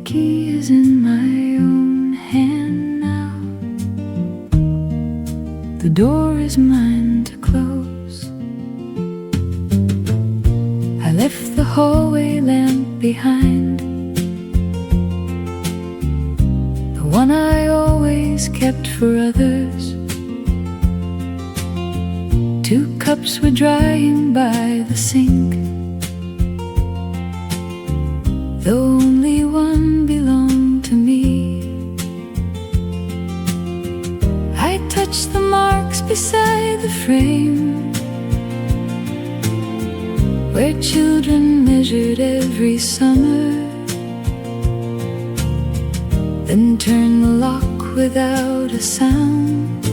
key is in my own hand now. The door is mine to close. I left the hallway lamp behind, the one I always kept for others. 2 cups were drying by the sink, though only one belonged to me. I touched the marks beside the frame, where children measured every summer, then turned the lock without a sound,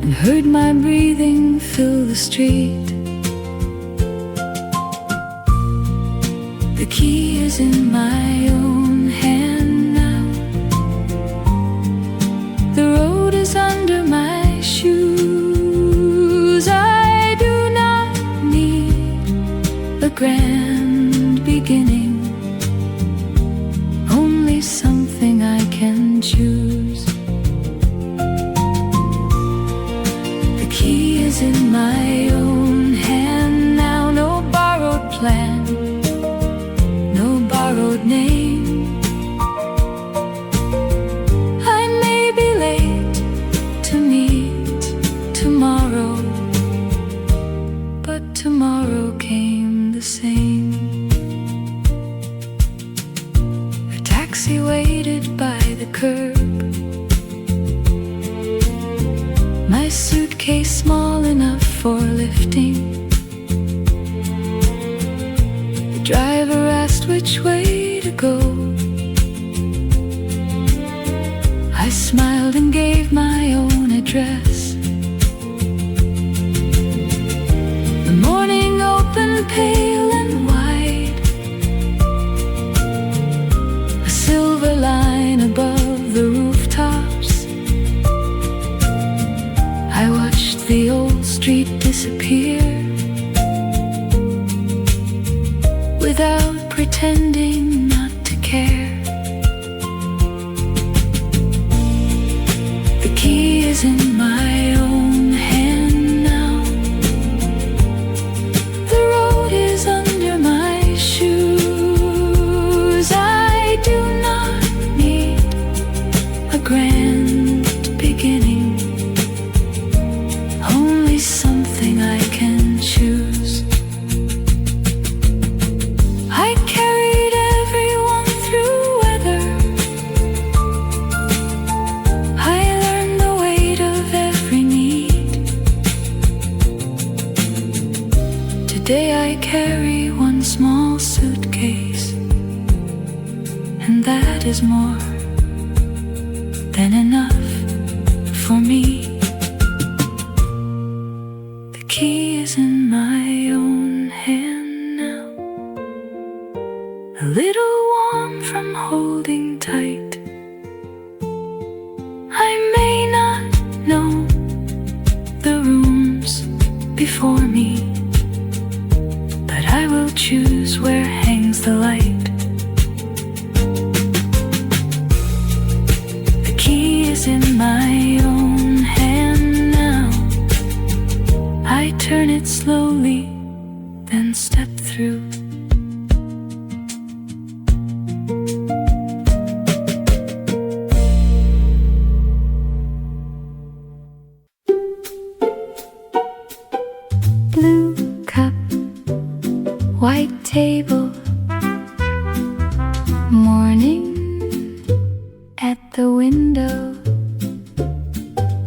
and heard my breathing fill the street. The key is in my own hand now. The road is under my shoes. I do not need a grand beginning, only something I can choose. The key is in my own hand now. No borrowed plan, borrowed name. I may be late to meet tomorrow, but tomorrow came the same. A taxi waited by the curb, my suitcase small enough for lifting. Driver asked which way to go. I smiled and gave my own address. The morning opened pale and wide, a silver line above the rooftops. I watched the old street disappear, without pretending not to care. The key is in my own hand now. The road is under my shoes. I do not need a grand beginning, only something I can choose. I carried everyone through weather. I learned the weight of every need. Today I carry one small suitcase, and that is more than enough for me. The key is in my own hand now. A little warm from holding tight. I may not know the rooms before me, but I will choose where hangs the light. The key is in my own hand now. I turn it slowly, then step through. Blue cup, white table, morning at the window.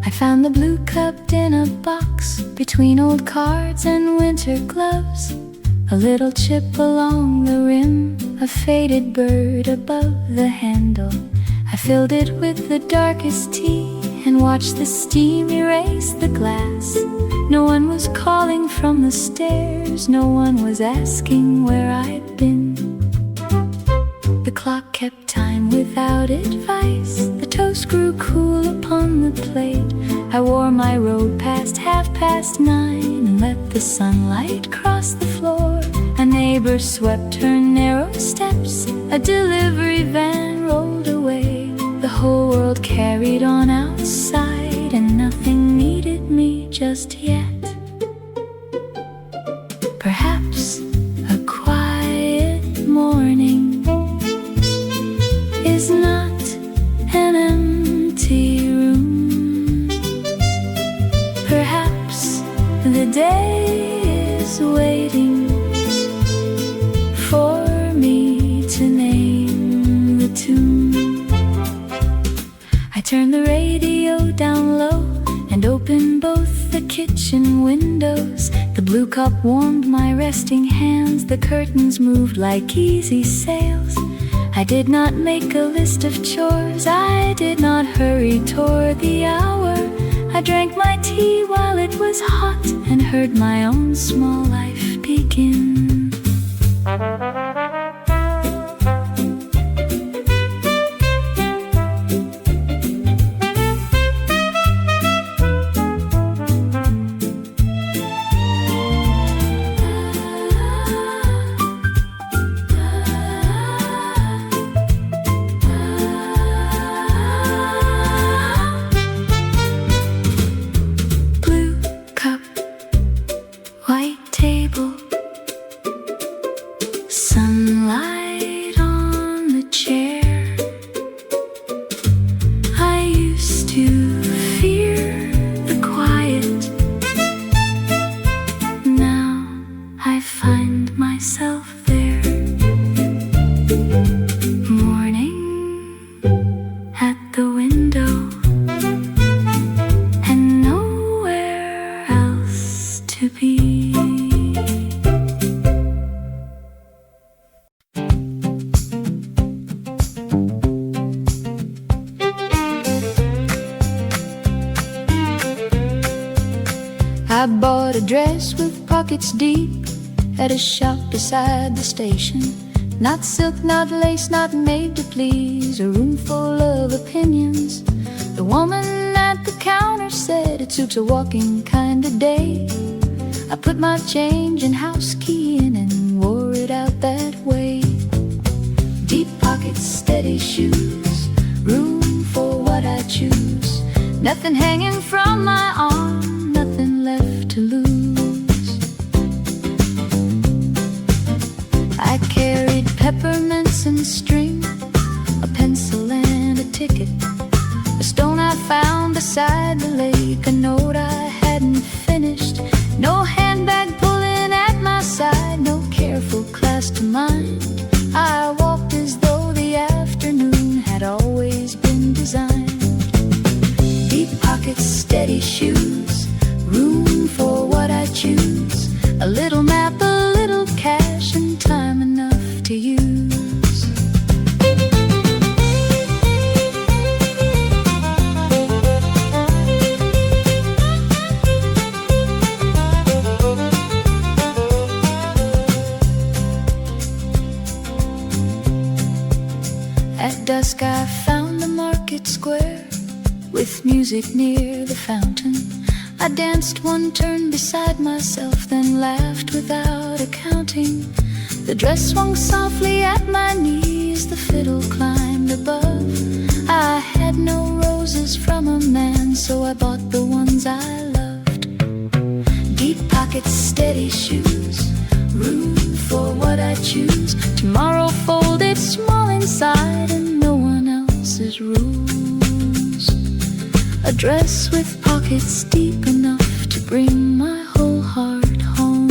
I found the blue cup in a box between old cards and winter gloves. A little chip along the rim, a faded bird above the handle. I filled it with the darkest tea and watched the steam erase the glass. No one was calling from the stairs, no one was asking where I'd been. The clock kept time without advice, the toast grew cool upon the plate. I wore my robe past 9:30 and let the sunlight cross the floor. An neighbor swept her narrow steps. A delivery van rolled away. The whole world carried on outside, and nothing needed me just yet. Perhaps a quiet morning is not an empty room. Perhaps the day is waiting for me to name the tune. I turned the radio down low and opened both the kitchen windows. The blue cup warmed my resting hands. The curtains moved like easy sails. I did not make a list of chores. I did not hurry toward the hour. I drank my tea while it was hot and heard my own small life begin. Sunlight on the chair. I used to fear the quiet. Now I find myself there. Morning at the window and nowhere else to be. I bought a dress with pockets deep at a shop beside the station. Not silk, not lace, not made to please, a room full of opinions. The woman at the counter said it suits a walking kind of day. I put my change and house key in and wore it out that way. Deep pockets, steady shoes, room for what I choose. Nothing hanging from my arm, nothing left to lose. I carried peppermints and string, a pencil and a ticket, a stone I found beside the lake, a note I hadn't finished, no handbag pulling at my side, no careful class to mind. I walked as though the afternoon had always been designed. Deep pockets, steady shoes, room for what I choose. A little map, a little cash, and time enough to use. At dusk I found the market square with music near the fountain. I danced one turn beside myself, then laughed without accounting. The dress swung softly at my knees, the fiddle climbed above. I had no roses from a man, so I bought the ones I loved. Deep pockets, steady shoes, room for what I choose. Tomorrow folded small inside and no one else's rules. A dress with pockets deep enough to bring my whole heart home.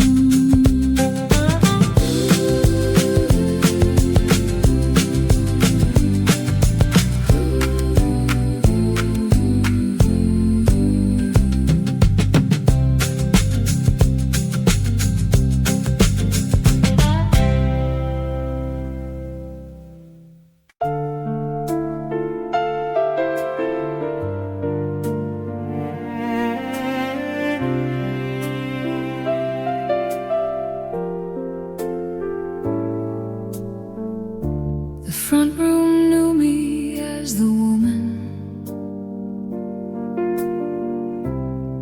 The front room knew me as the woman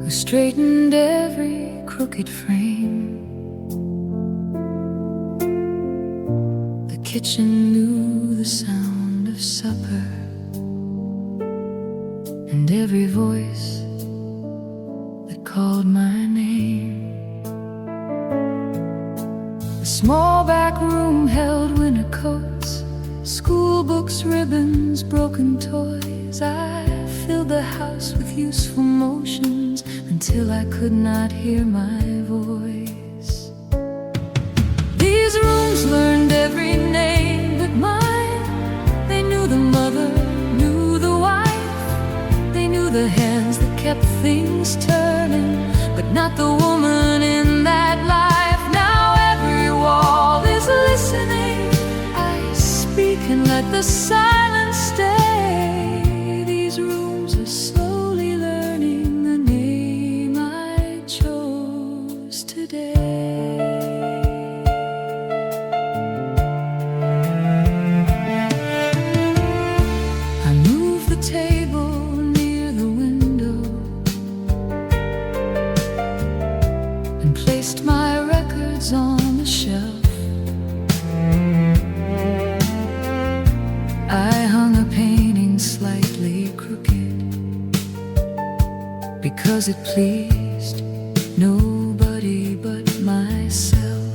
who straightened every crooked frame. kitchen knew the sound of supper, and every voice that called my name. The small back room held winter coats, school books, ribbons, broken toys. I filled the house with useful motions until I could not hear my voice. These rooms learned every name but mine. They knew the mother, knew the wife. They knew the hands that kept things turning, but not the woman in that life. Now every wall is listening. I speak and let the silence stay. These rooms are slowly learning the name I chose today. I moved the table near the window and placed my records on the shelf. I hung a painting slightly crooked because it pleased nobody but myself.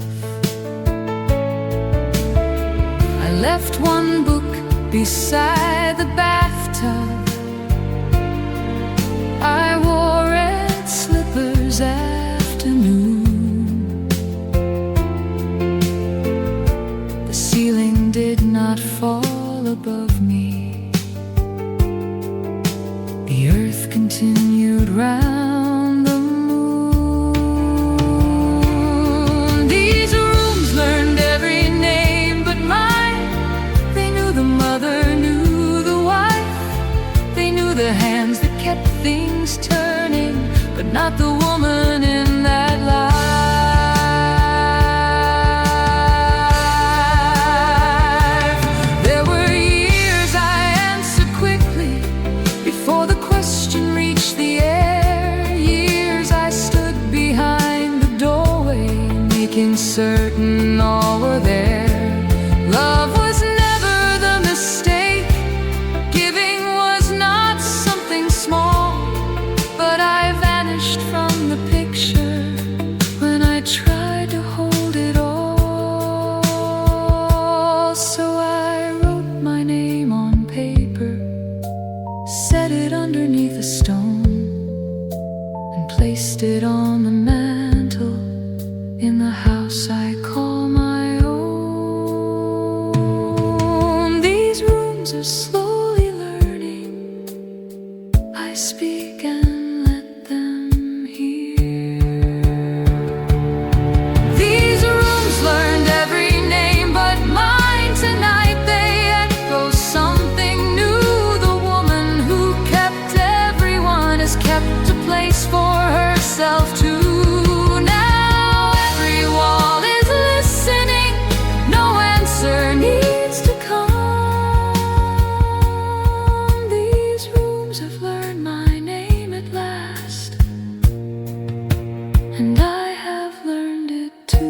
I left one book beside the bathtub. I wore red slippers after noon. The ceiling did not fall above me. The earth continued round the moon. These rooms learned every name but mine. They knew the mother, knew the wife. They knew the hands that kept things turning, but not the woman in that life. There were years I answered quickly before the question reached the air. Years I stood behind the doorway, making certain all were there. Love was never the mistake. Giving was not something small, but I vanished from the picture when I tried to hold it all. So I wrote my name on paper, set it underneath a stone, and placed it on the mantle in the house I call my own. These rooms are slowly learning. I speak and let them hear. These rooms learned every name but mine. Tonight they echo something new. The woman who kept everyone has kept a place for herself too. Now every wall is listening. No answer needs to come. These rooms have learned my name at last, and I have learned it too.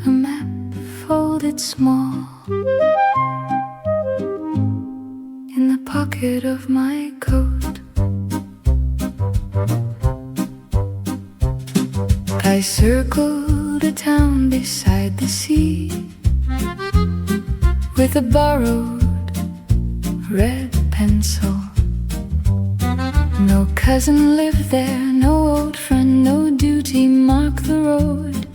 A map folded small in the pocket of my coat. I circled a town beside the sea with a borrowed red pencil. No cousin lived there, no old friend, no duty marked the road.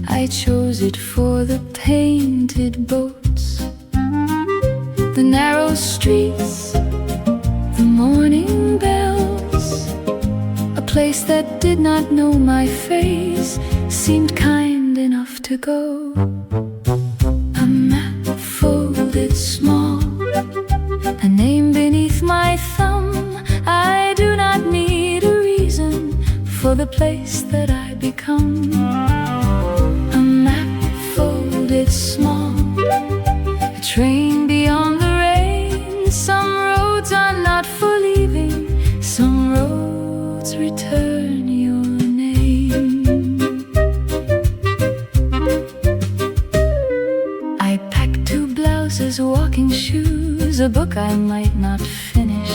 I chose it for the painted boats, the narrow streets, the morning bells. A place that did not know my face seemed kind enough to go. A map folded small, a name beneath my thumb. I do not need a reason the place that I become. A map folded small, a train beyond the rain. Some roads are not for leaving, some roads return your name. I packed 2 blouses, walking shoes, a book I might not finish.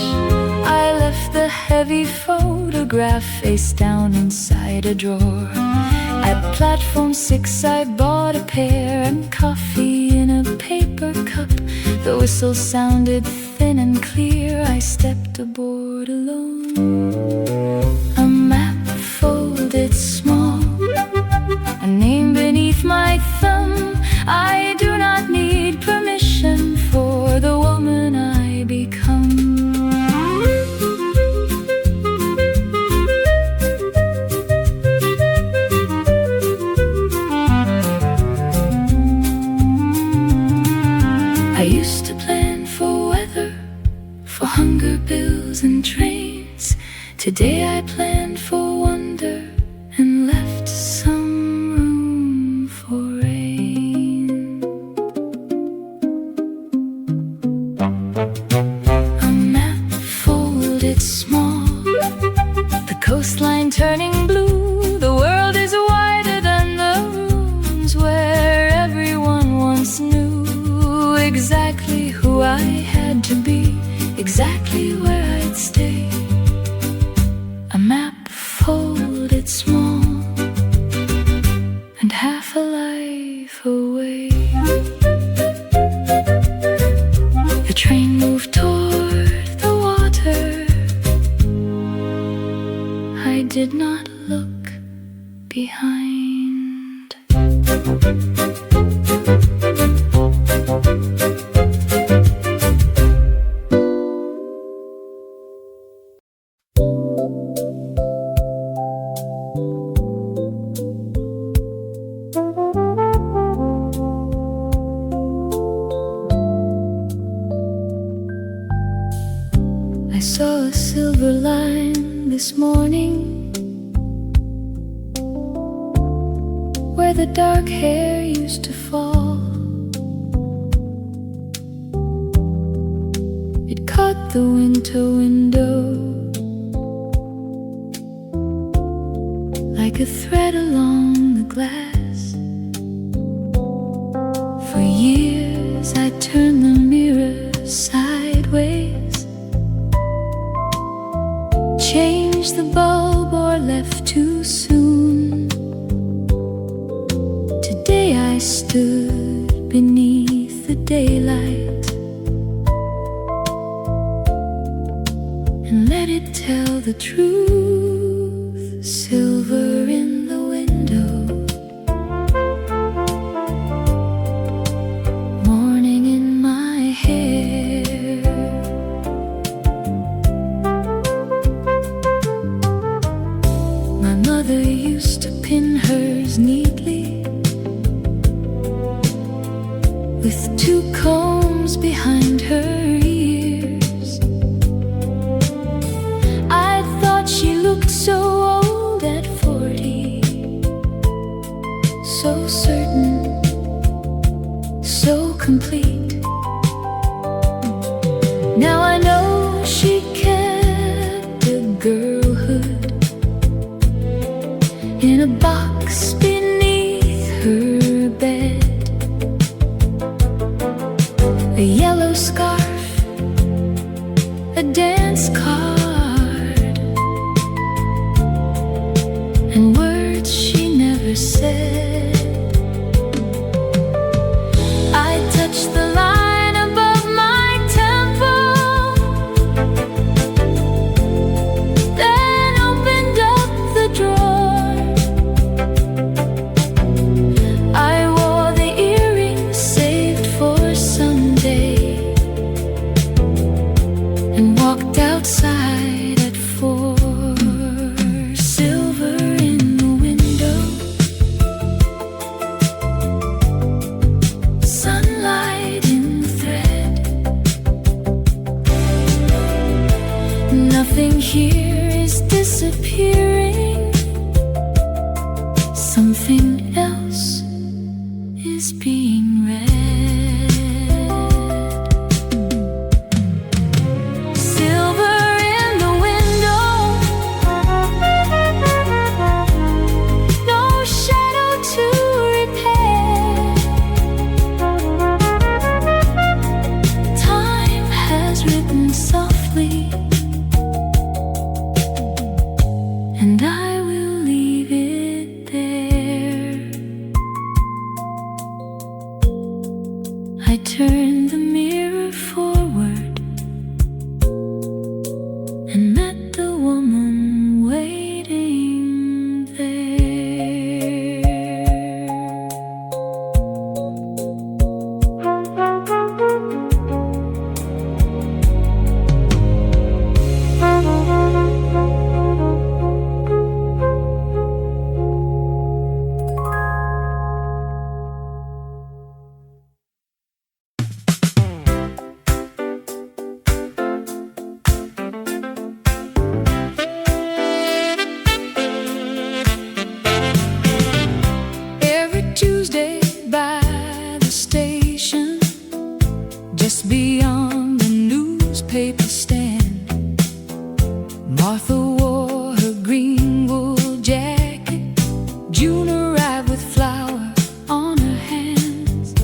I left the heavy photograph face down inside a drawer. At platform 6 I bought a pair and coffee in a paper cup. The whistle sounded thin and clear. I stepped aboard alone. A map folded small, a name beneath my thumb. I do not need permission for the woman I become. I used to plan for weather, for hunger bills and trains. Today I planned for wonder and left some room for rain. A map folded small, the coastline turning blue. The world is wider than the rooms where everyone once knew exactly who I had to be, exactly where I'd stay. A map folded small, and half a life away. The train moved toward the water. I did not look behind. I saw a silver line this morning where the dark hair used to fall. It caught the winter window like a thread along the glass. For years I turned the mirror sideways, changed the bulb or left too soon. Today I stood beneath the daylight and let it tell the truth. Silver in the window, morning in my hair. My mother used to pin hers neatly with 2 combs behind her ears. I thought she looked so old at 40, so certain, so complete. Now I know she kept a girlhood in a box beneath her bed. A yellow scarf, a dance card, and words she never said. I touched the line above my temple, then opened up the drawer. I wore the earrings saved for someday and walked outside at 4. Silver in the window, sunlight in the thread. Nothing here is disappearing. something else is being read. Silver in the window, no shadow to repair. Time has written softly, and I will leave it there. I turned the mirror forward and met the woman waiting there. Every Tuesday by the station, just beyond the newspaper stand, Martha wore her green wool jacket. June arrived with flour on her hands.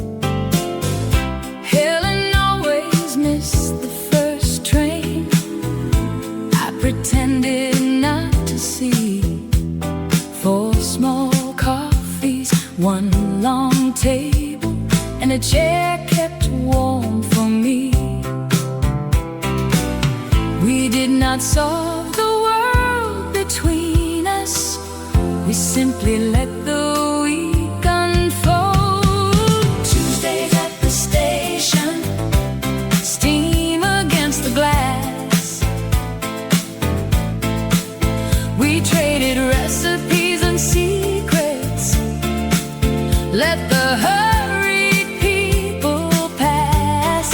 Helen always missed the first train. I pretended not to see. 4 small coffees, 1 long table, and a chair kept warm for me. We did not solve the world between us. We simply let the week unfold. Tuesdays at the station, steam against the glass. We traded recipes and secrets. Let the hurried people pass.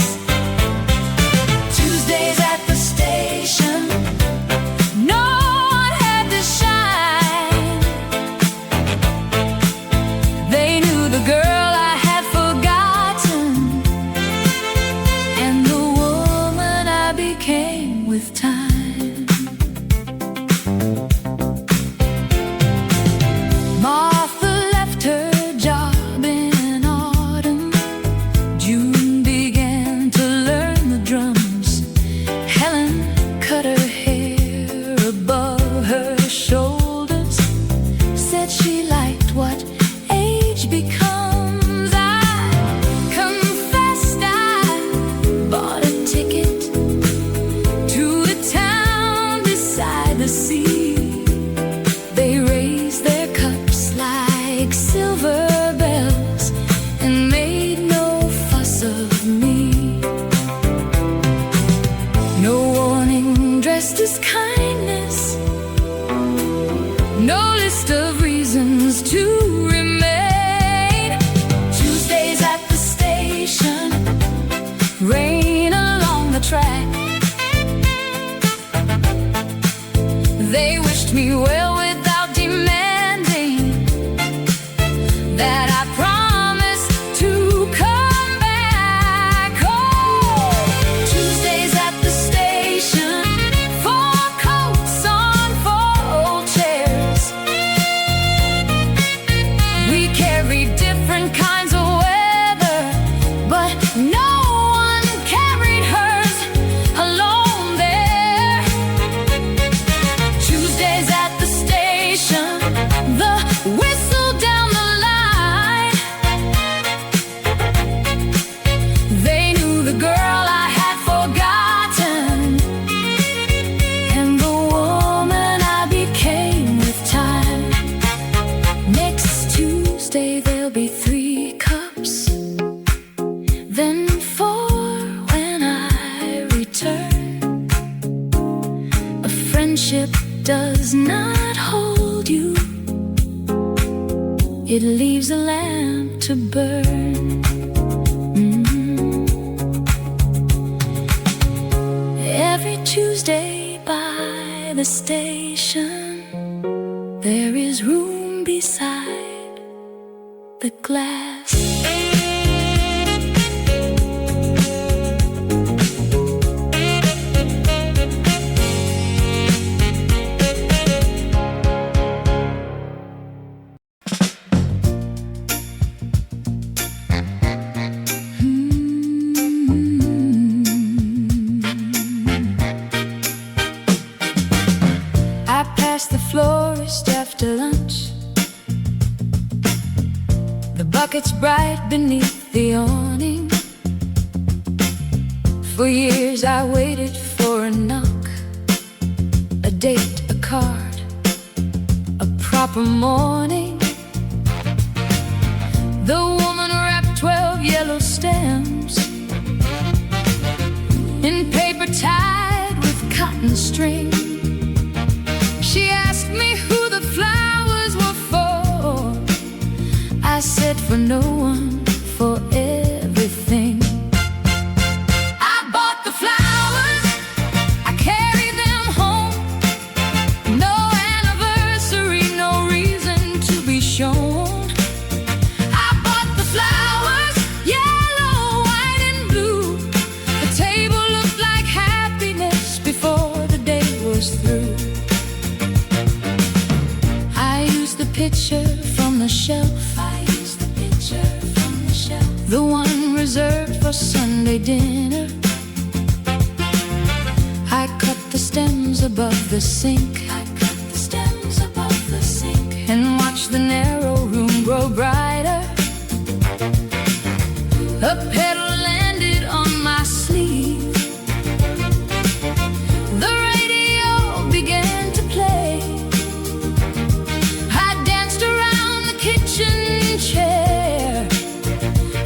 Tuesdays at the station, no one had to shine. They knew the girl I had forgotten and the woman I became with time. Martha left her job in autumn. June began to learn the drums. Helen cut her hair above her shoulders. Said she liked what age becomes. I confessed I bought a ticket to the town beside the sea. They raised their cups like silver bells and made no fuss of me. No warning dressed as kindness, no list of reasons to remain. Tuesdays at the station, rain along the track. They wished me well without demanding that I promise to come back. Oh, Tuesdays at the station, 4 coats on 4 old chairs. We carried different kinds of weather, but no one carried hers alone there. Tuesdays at the station, the whistle down the line. They knew the girl I had forgotten and the woman I became with time. Next Tuesday there'll be 3 cups, then 4 when I return. A friendship does not hold you, it leaves a lamp to burn. Every Tuesday by the station, there is room beside the glass. I passed the florist after lunch. The bucket's bright beneath the awning. For years I waited for a knock, a date, a card, a proper morning. The woman wrapped 12 yellow stems in paper tied with cotton string. She asked me who the flowers were for. I said for no one, for everything. I bought the flowers, I carried them home. No anniversary, no reason to be shown. I bought the flowers, yellow, white and blue. The table looked like happiness before the day was through. I used the picture from the shelf. The one reserved for Sunday dinner. I cut the stems above the sink. And watched the narrow room grow brighter. A petal landed on my sleeve. The radio began to play. I danced around the kitchen chair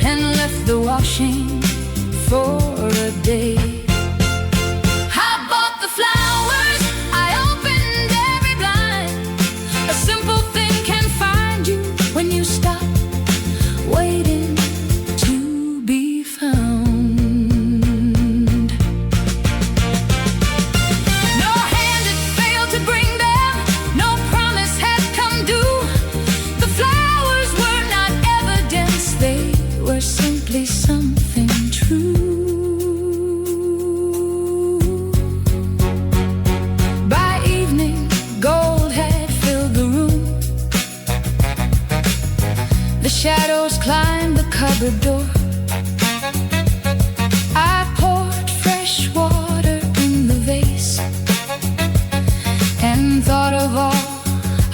and left the washing for a day. I bought the flowers, I opened every blind. A simple thing can find you when you stop waiting to be found. No hand had failed to bring them, no promise had come due. The flowers were not evidence, they were simply something true. By evening, gold had filled the room. The shadows climbed the cupboard door. I poured fresh water in the vase and thought of all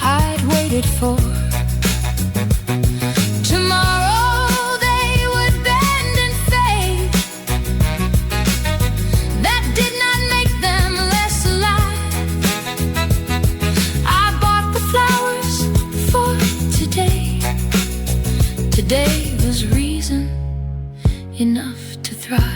I'd waited for. Tomorrow they would bend and fade. That did not make them less alive. I bought the flowers for today. Today was reason enough to thrive.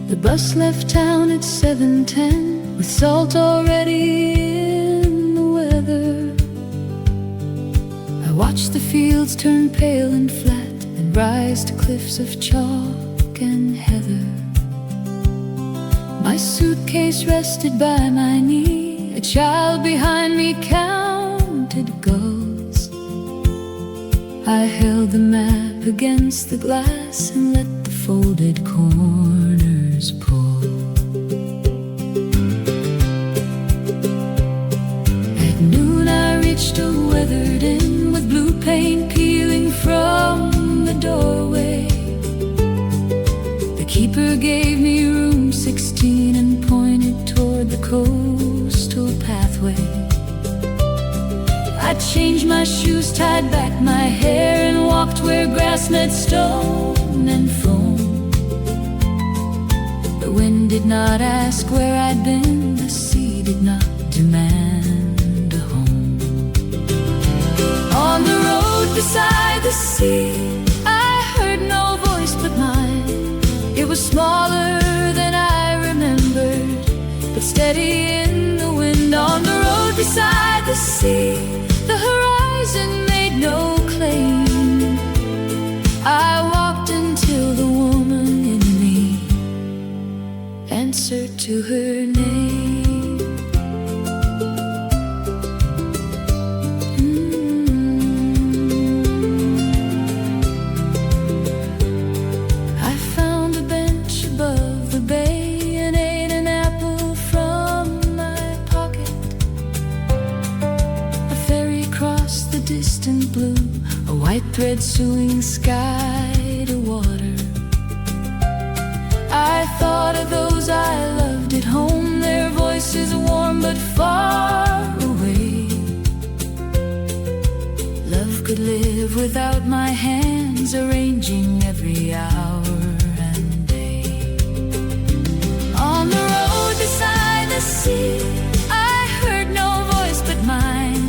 The bus left town at 7:10 with salt already in the weather. I watched the fields turn pale and flat and rise to cliffs of chalk and heather. My suitcase rested by my knee. A child behind me counted gulls. I held the map against the glass and let the folded corners pull. At noon I reached a weathered inn with blue paint peeling from the doorway. The keeper gave me room 16 and pointed toward the coastal pathway. I changed my shoes, tied back my hair, and walked walked where grass met stone and foam. The wind did not ask where I'd been, the sea did not demand a home. On the road beside the sea, I heard no voice but mine. It was smaller than I remembered, but steady in the wind. On the road beside the sea, the horizon made no claim. I walked until the woman in me answered to her name. I found a bench above the bay and ate an apple from my pocket. A ferry crossed the distant blue, a white thread sewing sky to water. I thought of those I loved at home, their voices warm but far away. Love could live without my hands, arranging every hour and day. On the road beside the sea, I heard no voice but mine,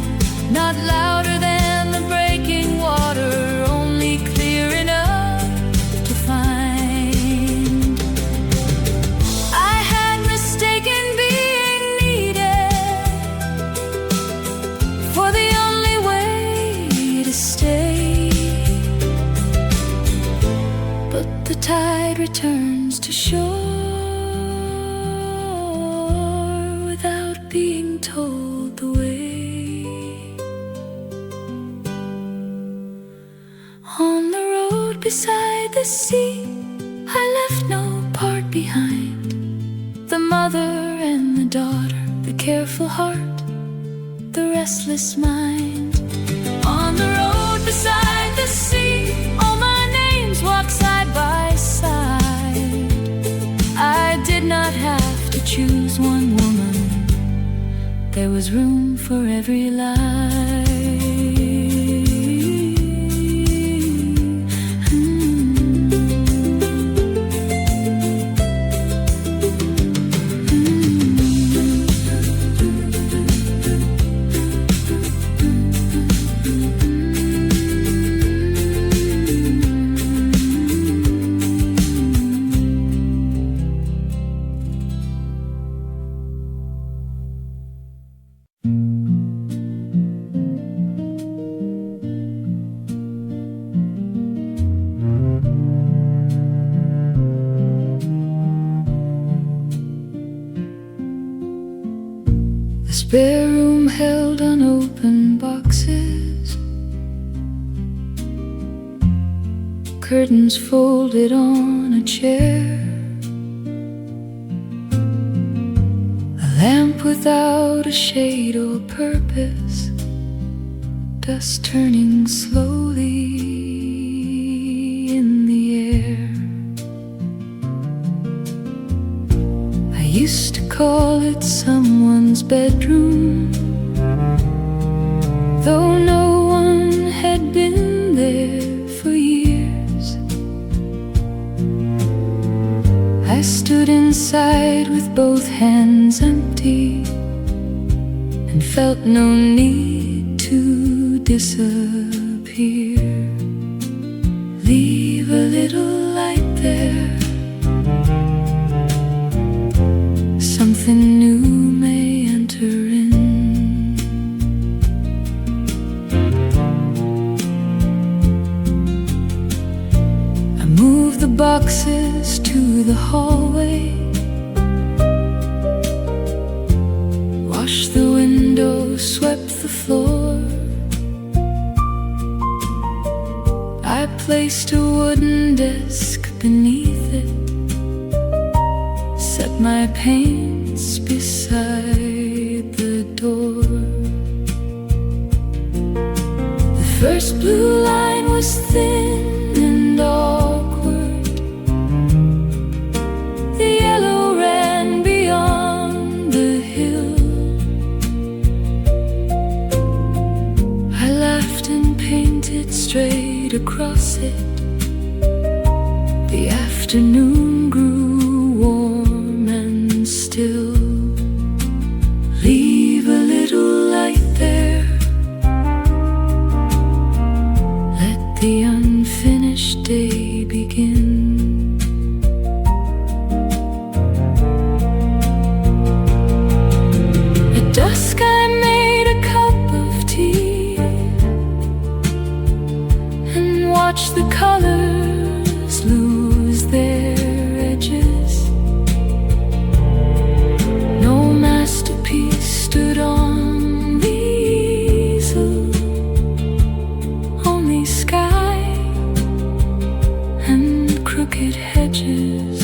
not louder than the breaking water, only clear enough to find. I had mistaken being needed for the only way to stay, but the tide returns to shore without being told the way. On the road beside the sea, I left no part behind. The mother and the daughter, the careful heart, the restless mind. On the road beside the sea, all my names walk side by side. I did not have to choose one woman, there was room for every life. The spare room held unopened boxes, curtains folded on a chair, a lamp without a shade or purpose, dust turning slowly in the air. I used to call it someone's bedroom, though no one had been there for years. I stood inside with both hands empty and felt no need to disappear. Leave a little light there, something new may enter in. I moved the boxes to the hallway, washed the window, swept the floor. I placed a wooden desk beneath it, set my paints beside the door. The first blue line was thin and awkward, the yellow ran beyond the hill. I laughed and painted it straight across it. The afternoon grew warm and still. Leave a little light there. Let the unfinished day begin. At dusk I made a cup of tea and watched the colors lose their edges. No masterpiece stood on the easel, only sky and crooked hedges.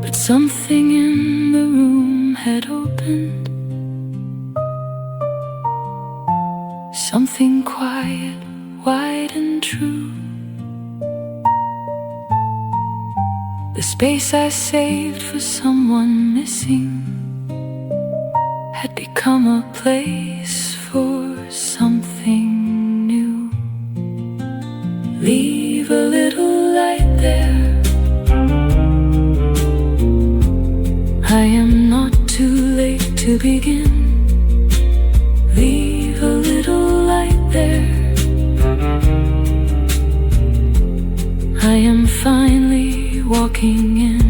But something in the room had opened, something quiet, wide and true. The space I saved for someone missing had become a place for something new. Leave a little light there. I am not too late to begin. Leave a little light there. I am finally walking in.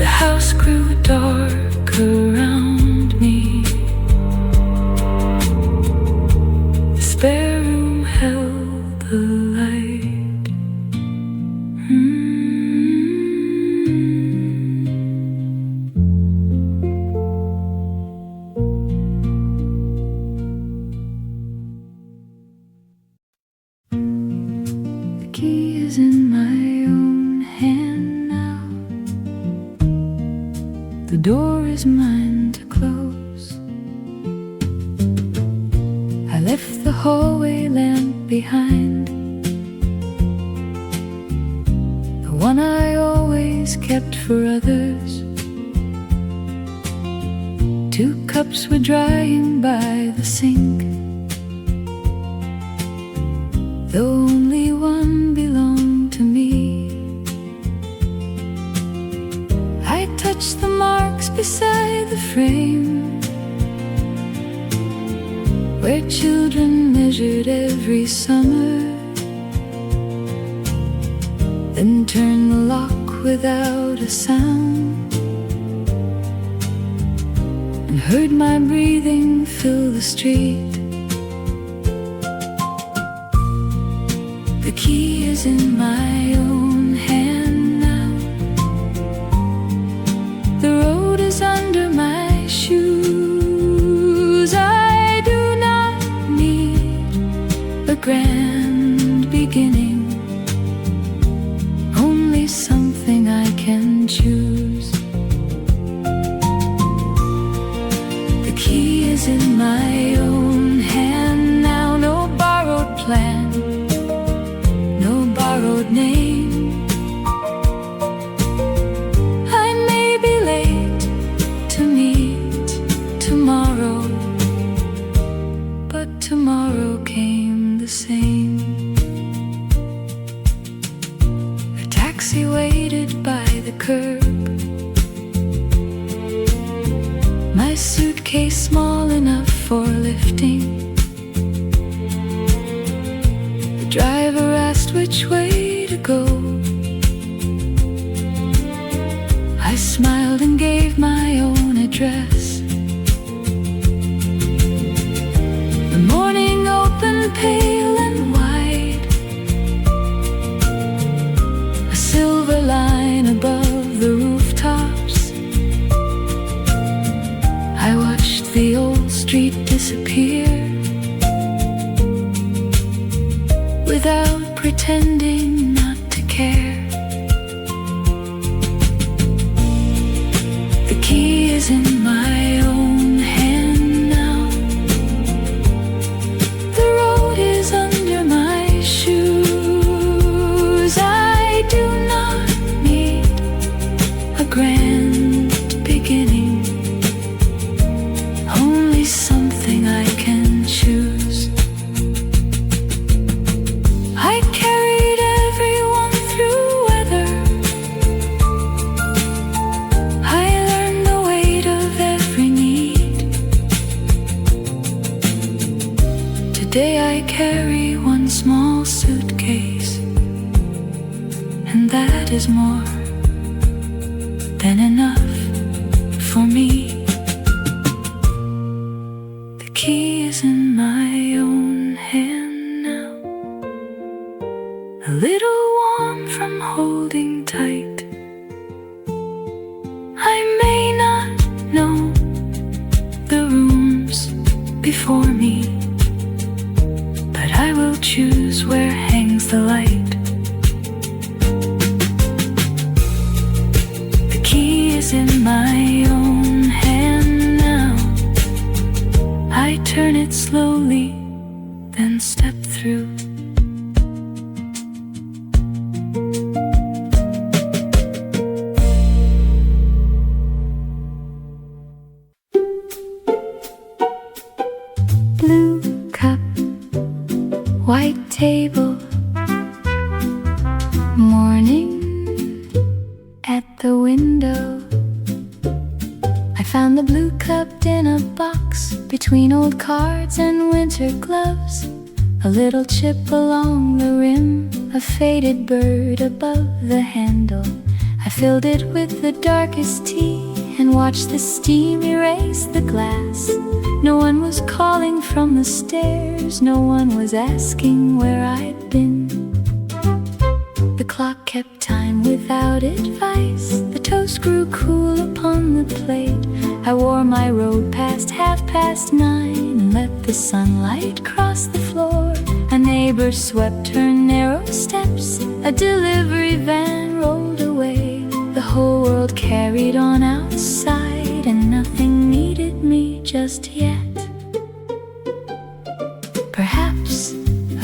The house grew dark around me. The spare room held the light. The key is in my own hand now. The door is mine to close. I left the hallway lamp behind, the one I always kept for others. 2 cups were drying by the sink, though only one belonged to me. I touched the marks beside the frame, where children measured every summer, then turned the lock without a sound, and heard my breathing fill the street. The key is in my own hand now. The road is under my shoes. I do not need a grand beginning, only something I can choose. The key is in my own hand now. No borrowed plan, no borrowed name. I may be late to meet tomorrow, but tomorrow came the same. A taxi waited by the curb, my suitcase small enough for lifting. The driver asked which way to go. I smiled and gave my own address. The morning opened pale and wide, a silver line above the rooftops. I watched the old street disappear without pretending not to care. The key is in my own hand now. The road is under my shoes. I do not need a grand beginning, is more than enough for me. The key is in my own hand now, a little warm from holding tight. I may not know the rooms before me, but I will choose where hangs the light. The key is in my own hand now. I turn it slowly, then step through. Blue cup, white table, morning at the window. I found the blue cup in a box between old cards and winter gloves. A little chip along the rim, a faded bird above the handle. I filled it with the darkest tea and watched the steam erase the glass. No one was calling from the stairs, no one was asking where I'd been. The clock kept time without advice, the toast grew cool upon the plate. I wore my robe past 9:30 and let the sunlight cross the floor. A neighbor swept her narrow steps, a delivery van rolled away. The whole world carried on outside and nothing needed me just yet. Perhaps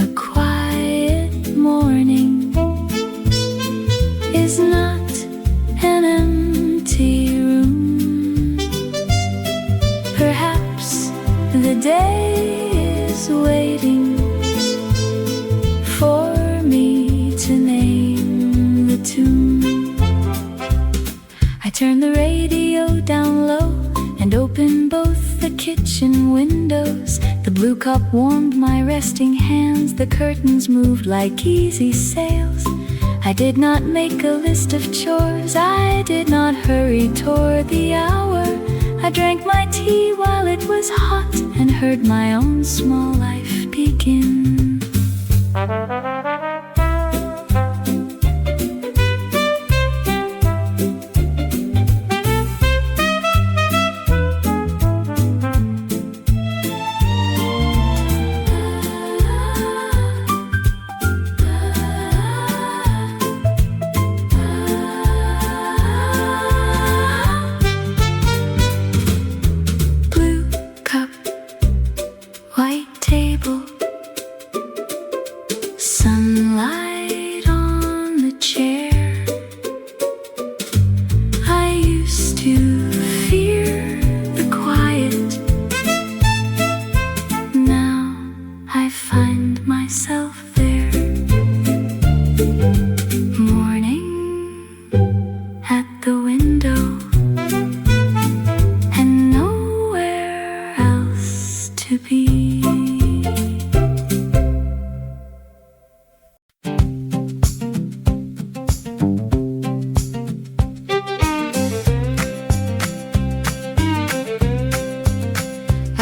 a quiet morning is not an empty room. Perhaps the day is waiting for me to name the tune. I turned the radio down low and opened both the kitchen windows. The blue cup warmed my resting hands, the curtains moved like easy sails. I did not make a list of chores, I did not hurry toward the hour. I drank my tea while it was hot and heard my own small life begin. Sunlight on the chair. I used to fear the quiet. Now I find myself there. Morning at the window and nowhere else to be.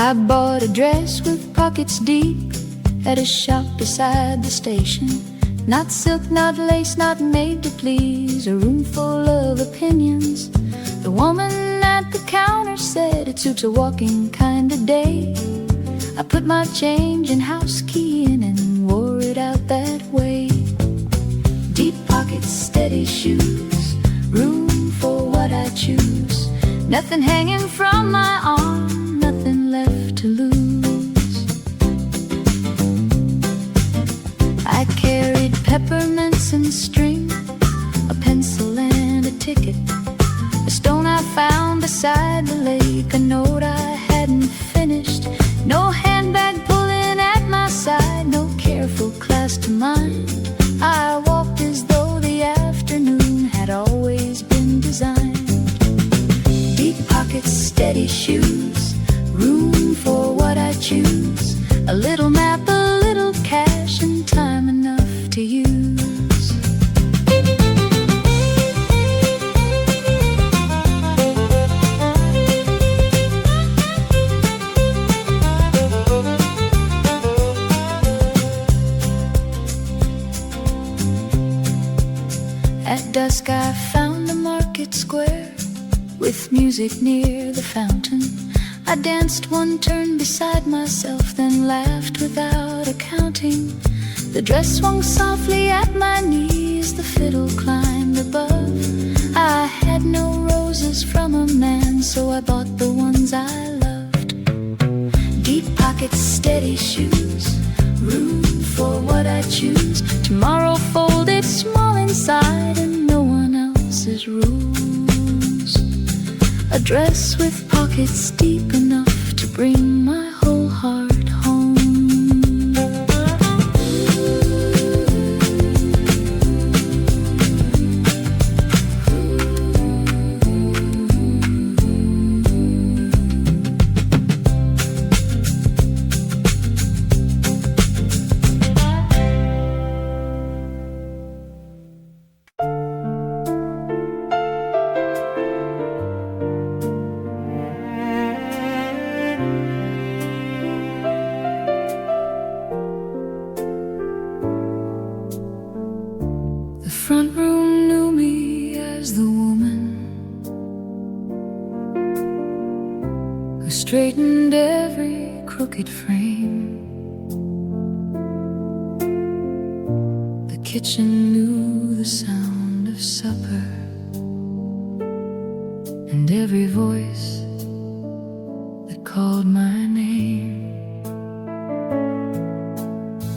I bought a dress with pockets deep at a shop beside the station. Not silk, not lace, not made to please, a room full of opinions. The woman at the counter said it suits a walking kind of day. I put my change and house key in and wore it out that way. Deep pockets, steady shoes, room for what I choose. Nothing hanging from my arm, nothing left to lose. I carried peppermints and string, a pencil and a ticket, a stone I found beside the lake, a note I hadn't finished, no handbag pulling at my side, no careful class to mind. I walked as though the afternoon had always been designed. Deep pockets, steady shoes, room for what I choose. A little map, a little cash, and time enough to use. with music near the fountain. I danced one turn beside myself, then laughed without accounting. The dress swung softly at my knees, the fiddle climbed above. I had no roses from a man, so I bought the ones I loved. Deep pockets, steady shoes, room for what I choose. Tomorrow folded small inside and no one else's rules. A dress with pockets deep enough to bring my whole heart home. Front room knew me as the woman who straightened every crooked frame. The kitchen knew the sound of supper and every voice that called my name.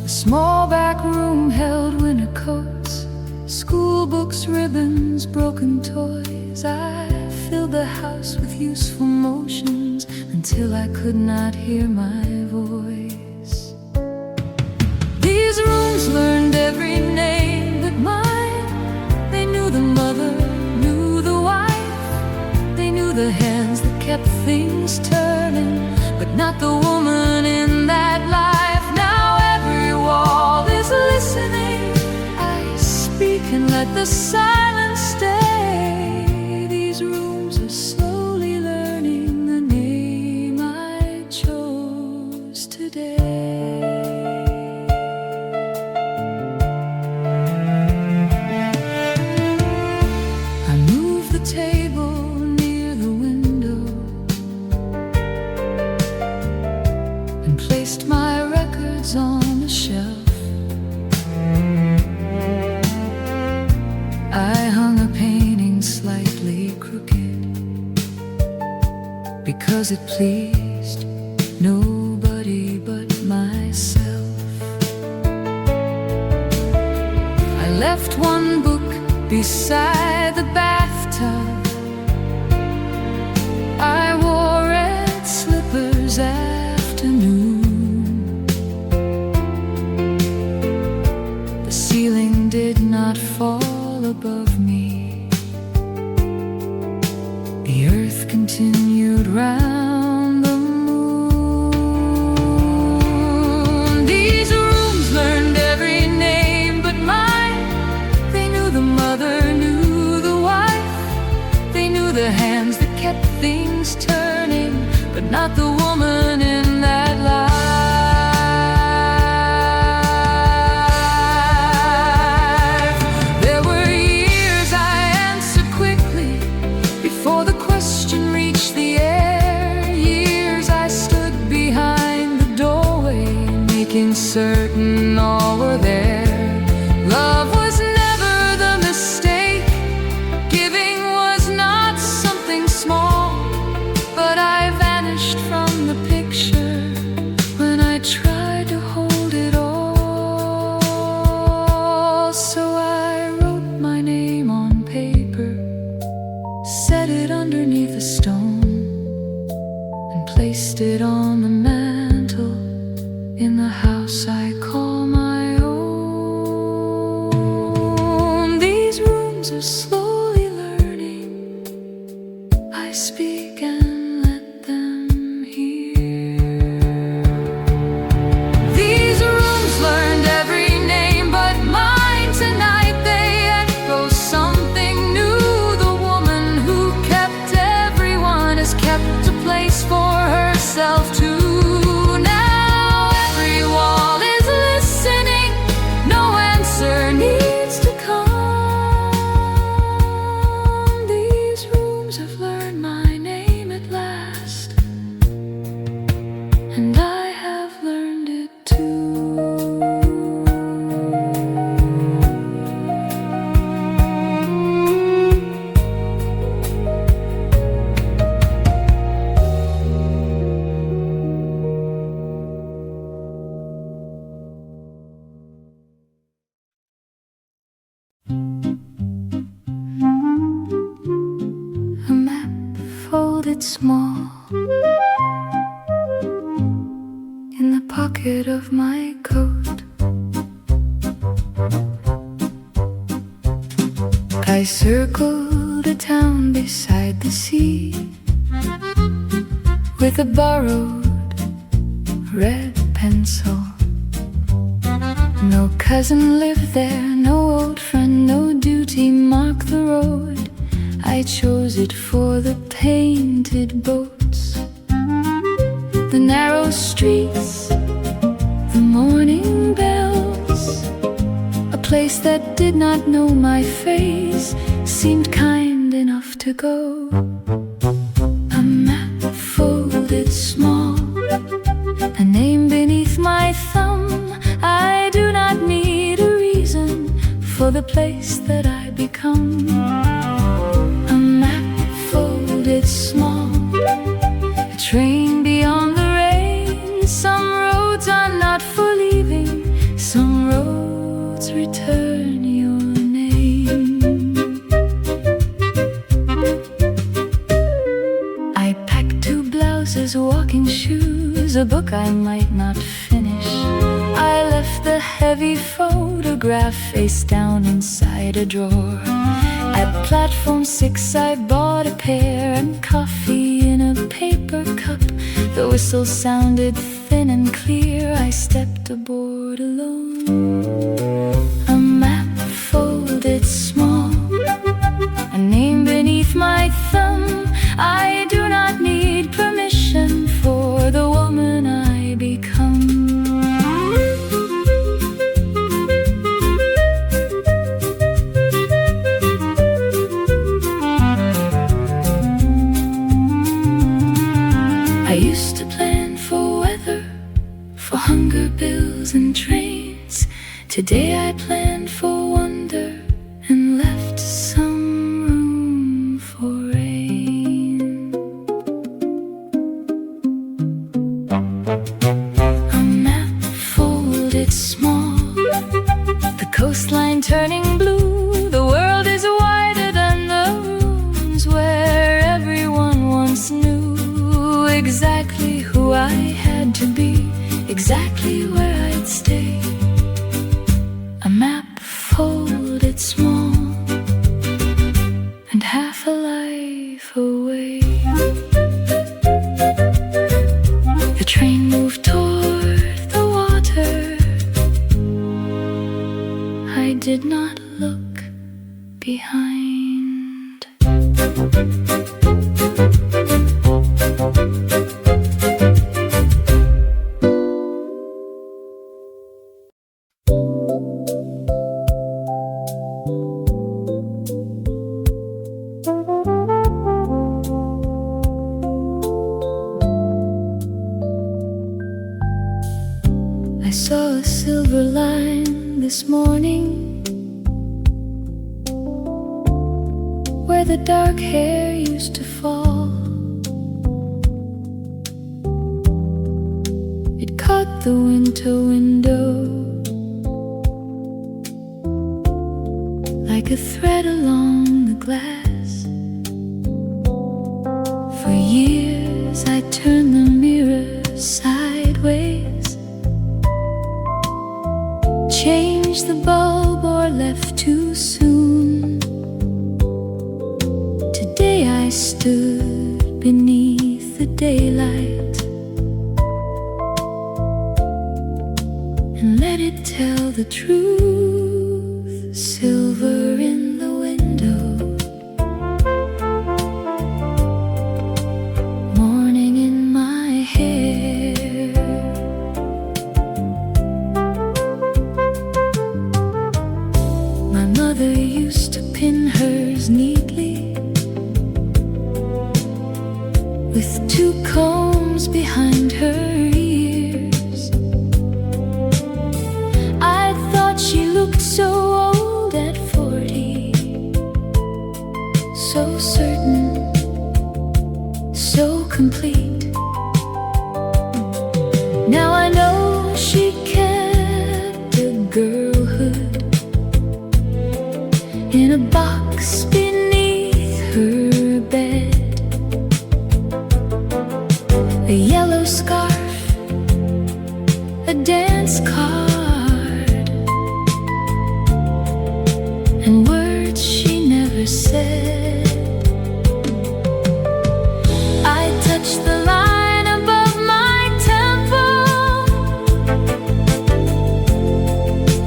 The small back room held winter coats, school books, ribbons, broken toys. I filled the house with useful motions until I could not hear my voice. These rooms learned every name but mine. They knew the mother, knew the wife. They knew the hands that kept things turning, but not the woman in that life. Now every wall is listening. And let the silence stay. These rooms are slowly learning the name I chose today. I moved the table near the window and placed my records on the shelf. I hung a painting slightly crooked because it pleased nobody but myself. I left one book beside the bathtub. I wore red slippers afternoon. The ceiling did not fall above me. The earth continued round the moon. These rooms learned every name but mine. They knew the mother, knew the wife. They knew the hands that kept things turning, but not the woman in that life. Certain all were there. Love was never the mistake. Giving was not something small. But I vanished from the picture when I tried to hold it all. So I wrote my name on paper, set it underneath a stone, and placed it on the mantle in the house I call my own. These rooms are slowly learning. I speak and let them hear. These rooms learned every name but mine. Tonight they echo something new. The woman who kept everyone has kept a place for herself too. Needs to come. These rooms have learned my and I have learned it too. A map folded small in the pocket of my coat. I circled a town beside the sea with a borrowed red pencil. No cousin lived there, no old friend, no duty marked the road. I chose it for the painted boats, the narrow streets, the morning bells. A place that did not know my face seemed kind enough to go. A map folded small, a name beneath my thumb. I do not need a reason for the place that I become. A map folded small, a train beyond the rain. Some roads are not for leaving, some roads return your name. I packed 2 blouses, walking shoes, a book I might not finish. I left the heavy photograph face down inside a drawer. At platform 6 I bought a pear and coffee in a paper cup. The whistle sounded thin and clear. I stepped aboard alone. A map folded small, a name beneath my thumb. I do not need permission for the woman I become. I used to plan for weather, for hunger bills and trains. Today I plan for wonder and left some room for rain. A map folded small, the coastline turning blue. The world is wider than the rooms where everyone once knew exactly who I had to be, exactly where I'd stay. A map folded small, and half a life away. The train moved toward the water. I did not look behind. I saw a silver line this morning where the dark hair used to fall. It caught the winter window like a thread along the glass. For years I turned the mirror sideways, changed the bulb or left too soon. Today I stood beneath the daylight and let it tell the truth. Silver in the window, morning in my hair. My mother used to pin hers neatly with 2 combs behind her ear. so complete. Now I know she kept her girlhood in a box beneath her bed. A yellow scarf, a dance card, and words she never said. I touched the line above my temple,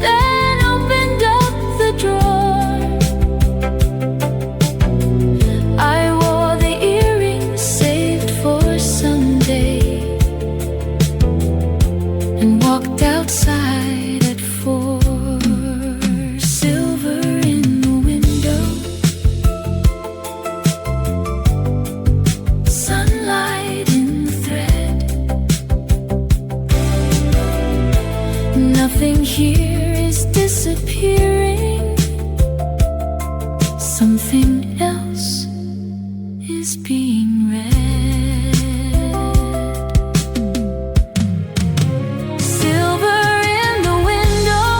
then opened up the drawer. I wore the earrings saved for someday and walked outside at 4. Silver in the window, sunlight in the thread. Nothing here is disappearing. Something else is being read. Silver in the window,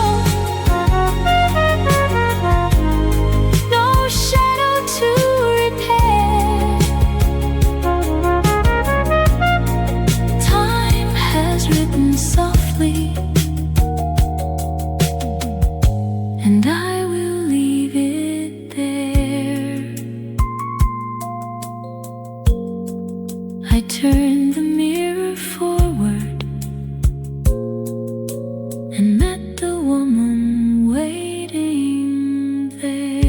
no shadow to repair. Time has written softly, and I will leave it there. I turned the mirror forward and met the woman waiting there.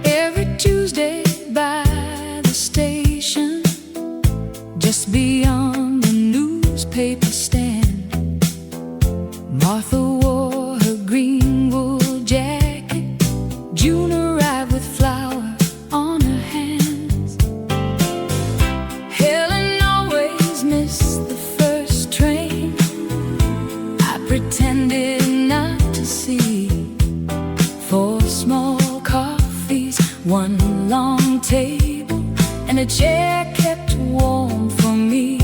Every Tuesday by the station, just beyond the newspaper stand, Martha wore her green wool jacket. June arrived with flour on her hands. Helen always missed the first train. I pretended not to see. 4 small coffees, 1 long table, and a chair kept warm for me.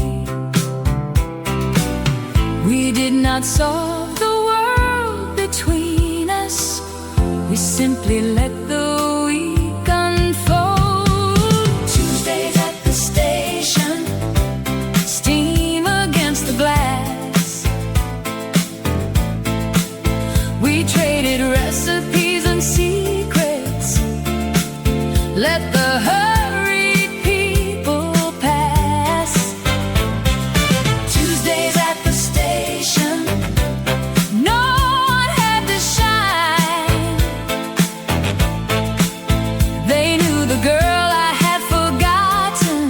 We did not solve the world between us. We simply let the week unfold. Tuesdays at the station, steam against the glass. We traded recipes and secrets. Let the hurried people pass. Tuesdays at the station, no one had to shine. They knew the girl I had forgotten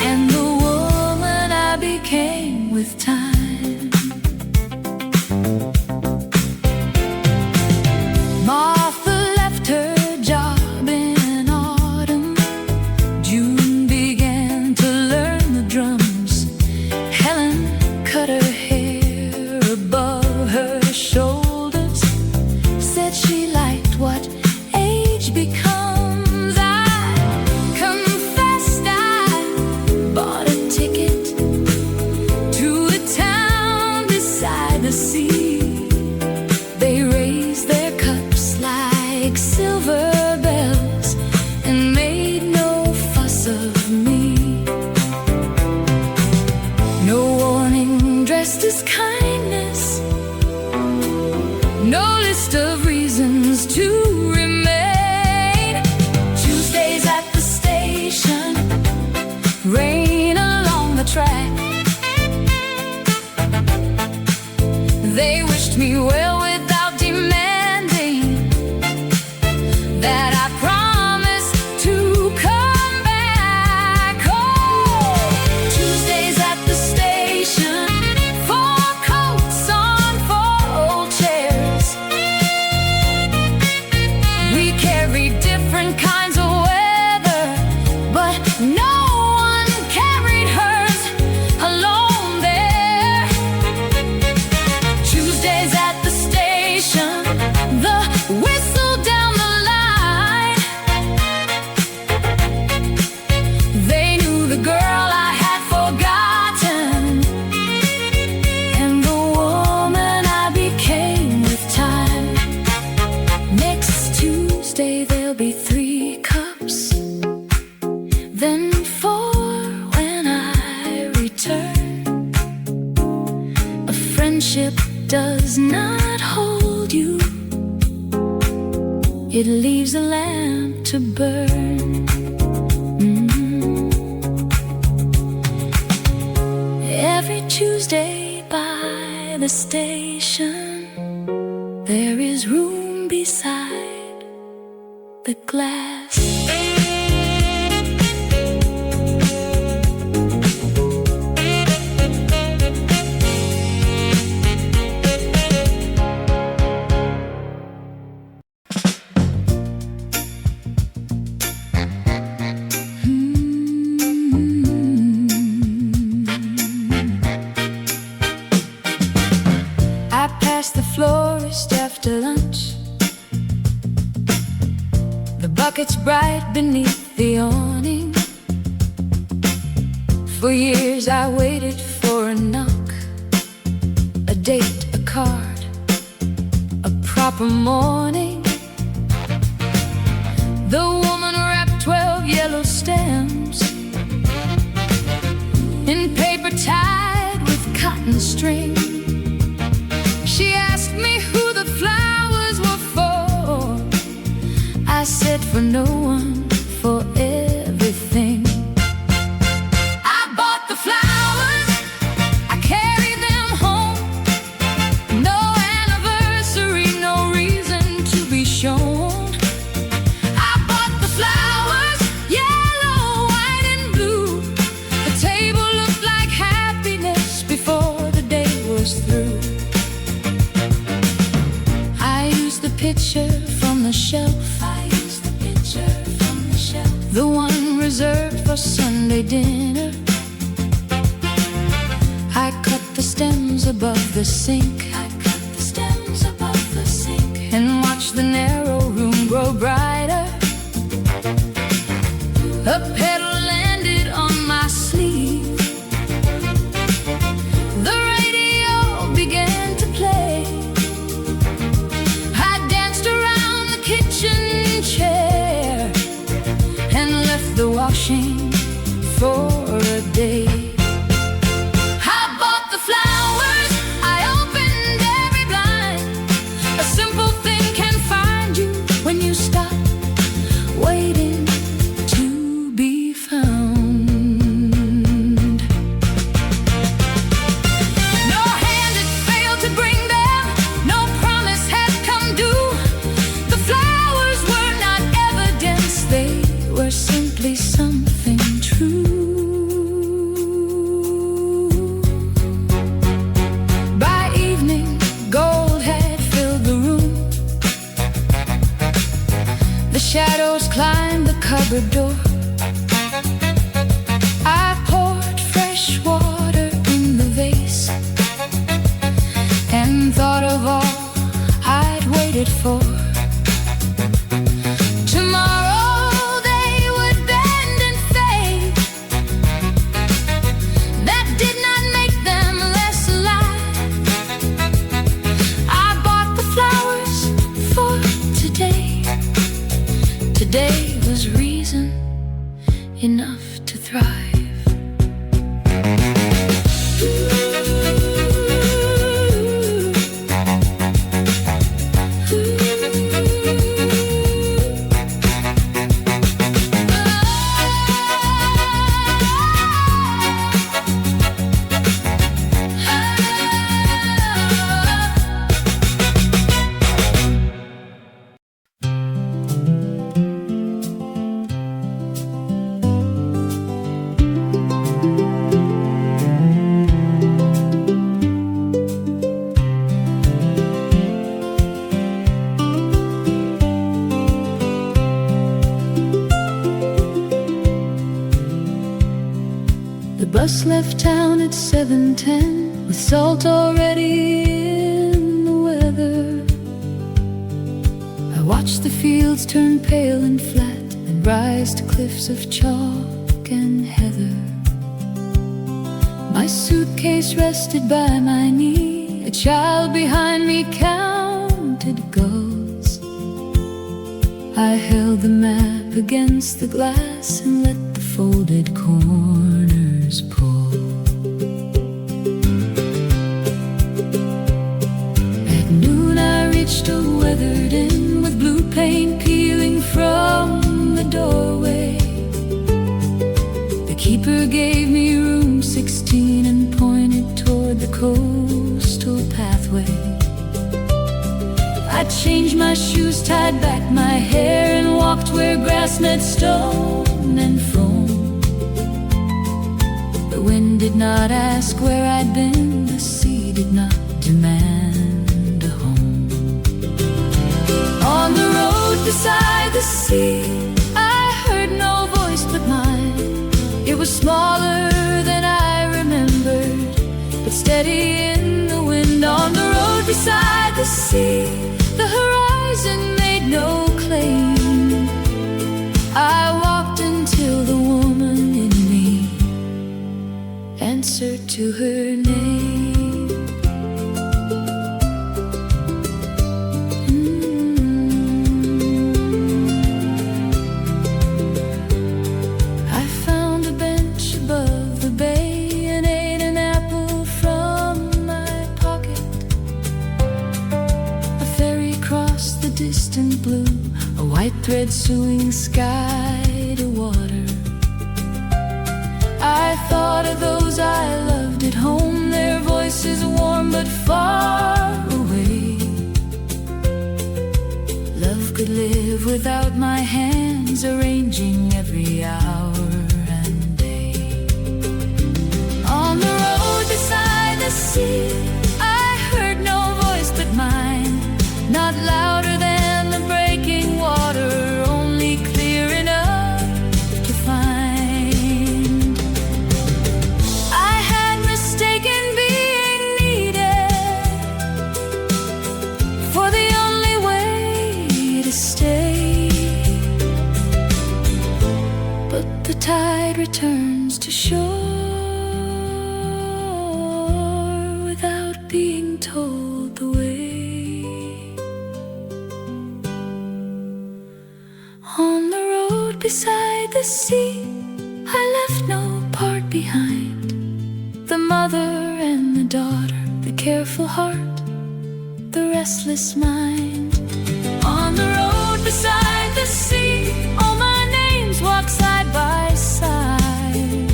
and the woman I became with time. Martha left her job in autumn. June began to learn the drums. Helen cut her hair above her shoulders. Said she liked what age becomes. I confessed I bought a ticket to a town beside the sea. They raised their cups like silver bells and made no fuss of me. No warning dressed as kindness, no list of reasons to remain. Tuesdays at the station, rain along the track. They wished me well without demanding that I promise to come Then for when I return, a friendship does not hold you. It leaves a lamp to burn. Every Tuesday by the station, there is room beside the glass. Florist after lunch, the bucket's bright beneath the awning. For years I waited for a knock, a date, a card, a proper morning. The woman wrapped 12 yellow stems in paper tied with cotton string. She asked me who the flowers were for. I said for no one, for everything. I bought the flowers, I carried them home. No anniversary, no reason to be shown. I bought the flowers, yellow, white and blue. The table looked like happiness before the day was through. Picture from the shelf. I used the picture from the shelf, the one reserved for Sunday dinner. I cut the stems above the sink. I cut the stems above the sink and watched the narrow room grow brighter. A petal landed on my sleeve. The radio began to play. Kitchen chair and left the washing for a day. I bought the flowers, I opened every blind. A simple thing can find you when you stop waiting to be found. No hand had failed to bring them, no promise had come due. They were simply something true. By evening, gold had filled the room. The shadows climbed the cupboard door. I poured fresh water in the vase and thought of all I'd waited for. Tomorrow today was reason enough to thrive. The bus left town at 7:10 with salt already in the weather. I watched the fields turn pale and flat and rise to cliffs of chalk and heather. My suitcase rested by my knee. A child behind me counted gulls. I held the map against the glass and let the folded corners pull. At noon I reached a weathered inn with blue paint peeling from the doorway. The keeper gave me room 16 and pointed toward the coastal pathway. I changed my shoes, tied back my hair, and walked where grass met stone and foam. The wind did not ask where I'd been, the sea did not demand a home. On the road beside the sea, I heard no voice but mine. It was smaller than I remembered, but steady in the wind. On the road beside the sea, the horizon made no claim. I walked until the woman in me answered to her name. I found a bench above the bay and ate an apple from my pocket. A ferry crossed the distant blue, a white thread sewing sky to water. I thought of those I loved at home, their voices warm but far away. Love could live without my hands, arranging every hour and day. On the road beside the sea, I heard no voice but mine, not louder than the breaking water, only clear enough to find. I had mistaken being needed for the only way to stay. But the tide returns to shore without being told the way. On the road beside the sea, I left no part behind. The mother and the daughter, the careful heart, the restless mind. On the road beside the sea, all my names walk side by side.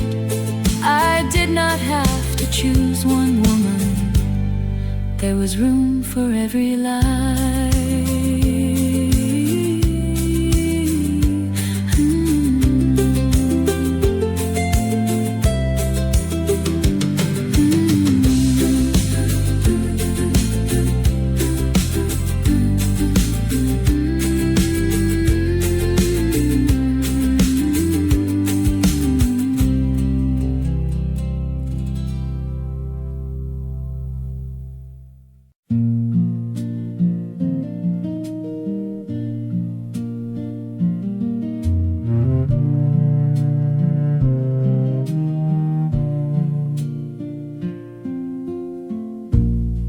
I did not have to choose one woman, there was room for every life.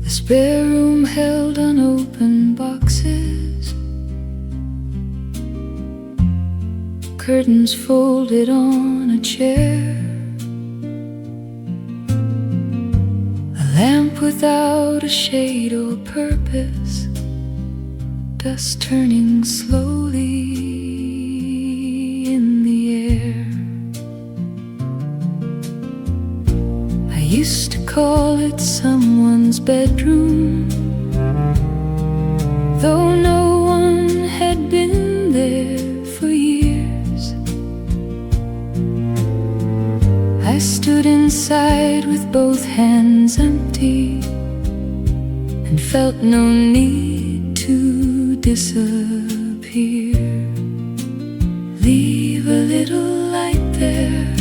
Spare room held unopened boxes, curtains folded on a chair, a lamp without a shade or purpose, dust turning slowly in the air. I used to call it someone's bedroom, though no one had been there for years. I stood inside with both hands empty and felt no need to disappear. Leave a little light there,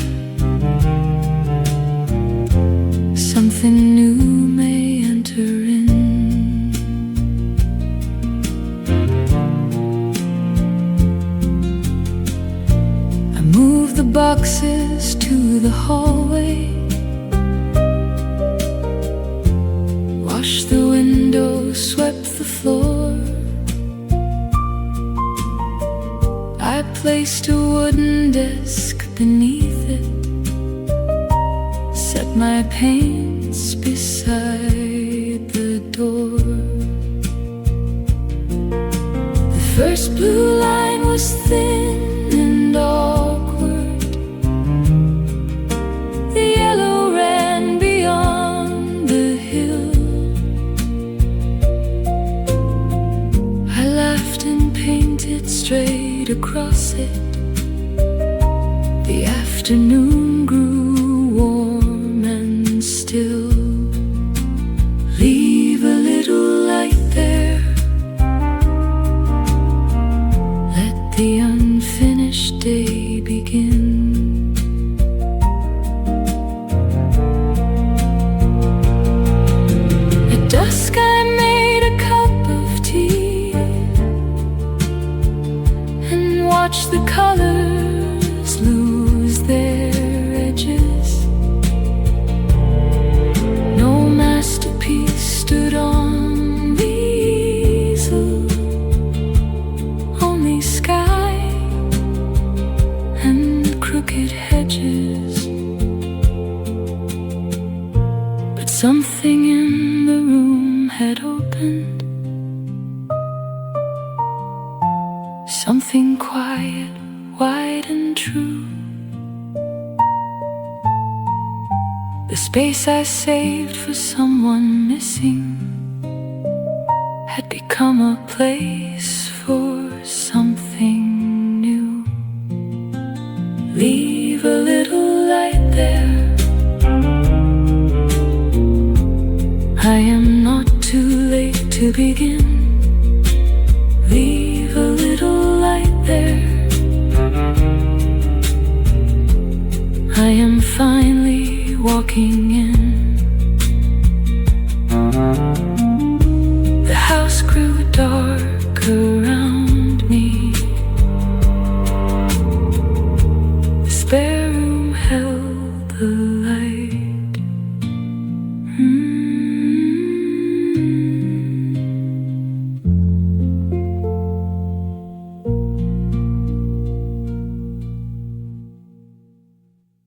something new may enter in. I moved the boxes to the hallway, washed the window, swept the floor. I placed a wooden desk beneath my paints beside the door. The first blue line was thin and awkward. The yellow ran beyond the hill. I laughed and painted straight across it. The afternoon grew warm and still. Leave a little light there. Let the unfinished day begin. At dusk I made a cup of tea and watched the colors lose their edges. No masterpiece stood on the easel, only sky and crooked hedges. But something in the room had opened, something quiet, wide and true. The space I saved for someone missing had become a place for something new. Leave a little light there. I am not too late to begin. Leave a little light there. I am finally walking in. The house grew dark around me. The spare